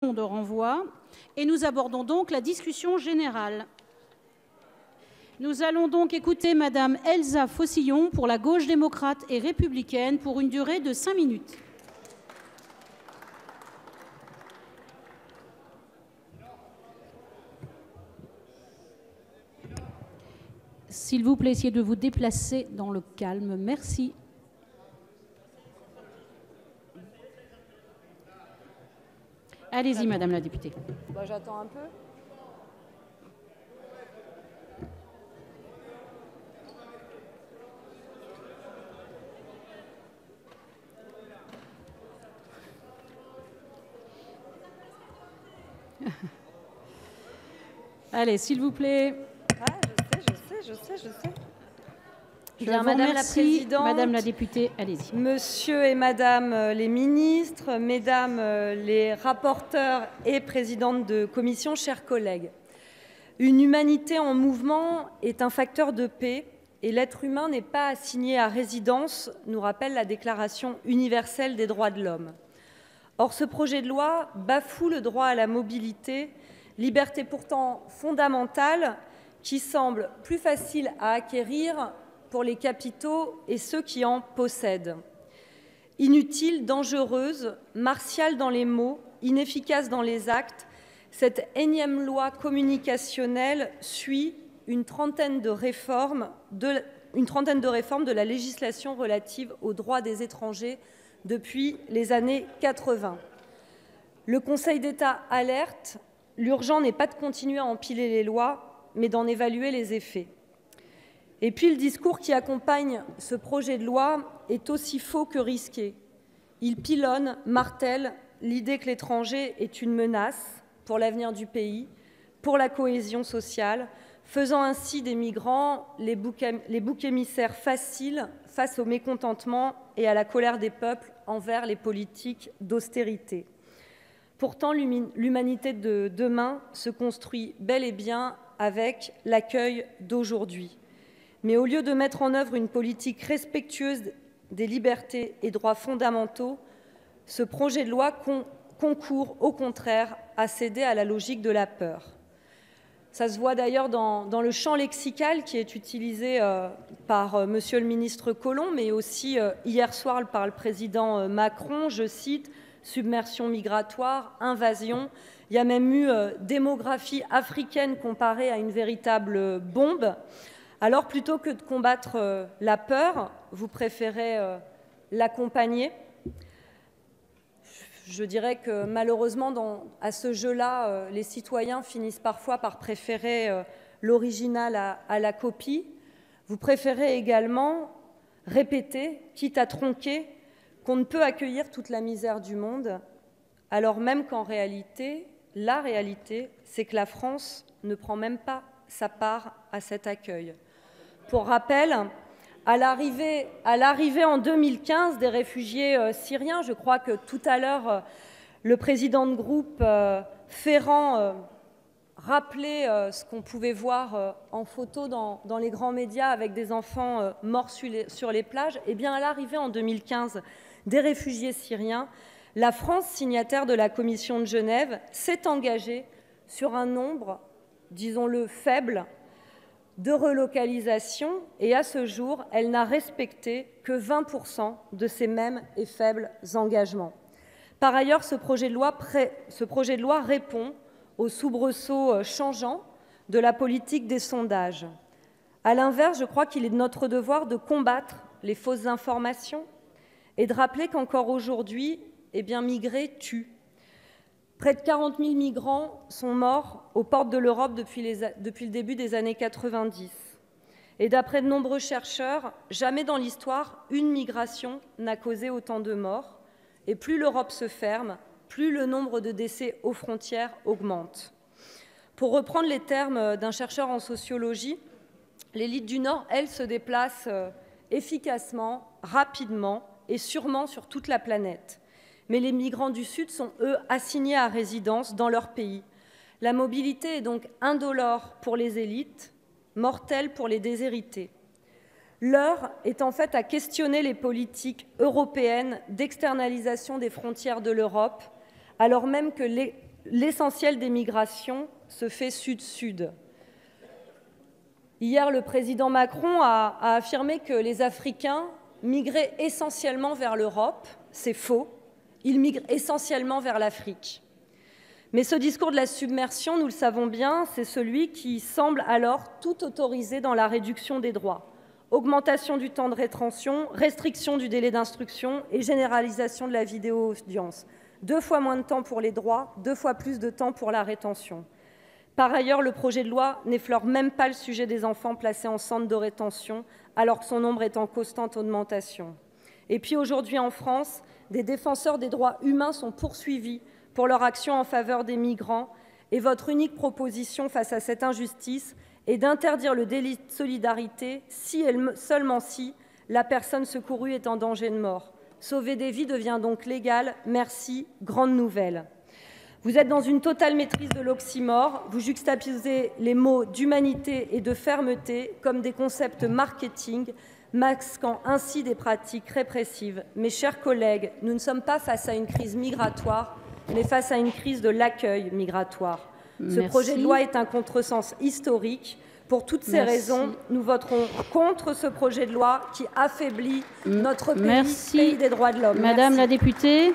de renvoi et nous abordons donc la discussion générale. Nous allons donc écouter Madame Elsa Faucillon pour la Gauche démocrate et républicaine pour une durée de 5 minutes. S'il vous plaît, essayez de vous déplacer dans le calme. Merci. Allez-y, Madame la députée. J'attends un peu. Allez, s'il vous plaît. Je sais. Bien, Madame la Présidente, Madame la députée, allez-y. Monsieur et Madame les ministres, Mesdames les rapporteurs et présidentes de commission, chers collègues, une humanité en mouvement est un facteur de paix et l'être humain n'est pas assigné à résidence, nous rappelle la Déclaration universelle des droits de l'homme. Or, ce projet de loi bafoue le droit à la mobilité, liberté pourtant fondamentale qui semble plus facile à acquérir pour les capitaux et ceux qui en possèdent. Inutile, dangereuse, martiale dans les mots, inefficace dans les actes, cette énième loi communicationnelle suit une trentaine de réformes de la législation relative aux droits des étrangers depuis les années 80. Le Conseil d'État alerte, l'urgent n'est pas de continuer à empiler les lois, mais d'en évaluer les effets. Et puis le discours qui accompagne ce projet de loi est aussi faux que risqué. Il pilonne, martèle l'idée que l'étranger est une menace pour l'avenir du pays, pour la cohésion sociale, faisant ainsi des migrants les boucs émissaires faciles face au mécontentement et à la colère des peuples envers les politiques d'austérité. Pourtant, l'humanité de demain se construit bel et bien avec l'accueil d'aujourd'hui. Mais au lieu de mettre en œuvre une politique respectueuse des libertés et droits fondamentaux, ce projet de loi concourt au contraire à céder à la logique de la peur. Ça se voit d'ailleurs dans le champ lexical qui est utilisé par Monsieur le ministre Collomb, mais aussi hier soir par le président Macron, je cite, submersion migratoire, invasion. Il y a même eu démographie africaine comparée à une véritable bombe. Alors, plutôt que de combattre la peur, vous préférez l'accompagner. Je dirais que malheureusement, à ce jeu-là, les citoyens finissent parfois par préférer l'original à la copie. Vous préférez également répéter, quitte à tronquer, qu'on ne peut accueillir toute la misère du monde, alors même qu'en réalité, la réalité, c'est que la France ne prend même pas sa part à cet accueil. Pour rappel, à l'arrivée en 2015 des réfugiés syriens, je crois que tout à l'heure, le président de groupe Ferrand rappelait ce qu'on pouvait voir en photo dans les grands médias avec des enfants morts sur les plages. Eh bien, à l'arrivée en 2015 des réfugiés syriens, la France, signataire de la Commission de Genève, s'est engagée sur un nombre, disons-le, faible de relocalisation et à ce jour, elle n'a respecté que 20% de ces mêmes et faibles engagements. Par ailleurs, ce projet de loi répond aux soubresauts changeants de la politique des sondages. À l'inverse, je crois qu'il est de notre devoir de combattre les fausses informations et de rappeler qu'encore aujourd'hui, migrer tue. Près de 40 000 migrants sont morts aux portes de l'Europe depuis le début des années 90. Et d'après de nombreux chercheurs, jamais dans l'histoire, une migration n'a causé autant de morts. Et plus l'Europe se ferme, plus le nombre de décès aux frontières augmente. Pour reprendre les termes d'un chercheur en sociologie, l'élite du Nord, elle, se déplace efficacement, rapidement et sûrement sur toute la planète. Mais les migrants du Sud sont, eux, assignés à résidence dans leur pays. La mobilité est donc indolore pour les élites, mortelle pour les déshérités. L'heure est en fait à questionner les politiques européennes d'externalisation des frontières de l'Europe, alors même que l'essentiel des migrations se fait sud-sud. Hier, le président Macron a affirmé que les Africains migraient essentiellement vers l'Europe. C'est faux. Ils migrent essentiellement vers l'Afrique. Mais ce discours de la submersion, nous le savons bien, c'est celui qui semble alors tout autoriser dans la réduction des droits. Augmentation du temps de rétention, restriction du délai d'instruction et généralisation de la vidéo-audience. 2 fois moins de temps pour les droits, 2 fois plus de temps pour la rétention. Par ailleurs, le projet de loi n'effleure même pas le sujet des enfants placés en centre de rétention, alors que son nombre est en constante augmentation. Et puis aujourd'hui en France, des défenseurs des droits humains sont poursuivis pour leur action en faveur des migrants, et votre unique proposition face à cette injustice est d'interdire le délit de solidarité si et seulement si la personne secourue est en danger de mort. Sauver des vies devient donc légal. Merci, grande nouvelle. Vous êtes dans une totale maîtrise de l'oxymore, vous juxtaposez les mots d'humanité et de fermeté comme des concepts marketing, masquant ainsi des pratiques répressives. Mes chers collègues, nous ne sommes pas face à une crise migratoire, mais face à une crise de l'accueil migratoire. Ce projet de loi est un contresens historique. Pour toutes ces raisons, nous voterons contre ce projet de loi qui affaiblit notre pays, pays des droits de l'homme. Madame la députée.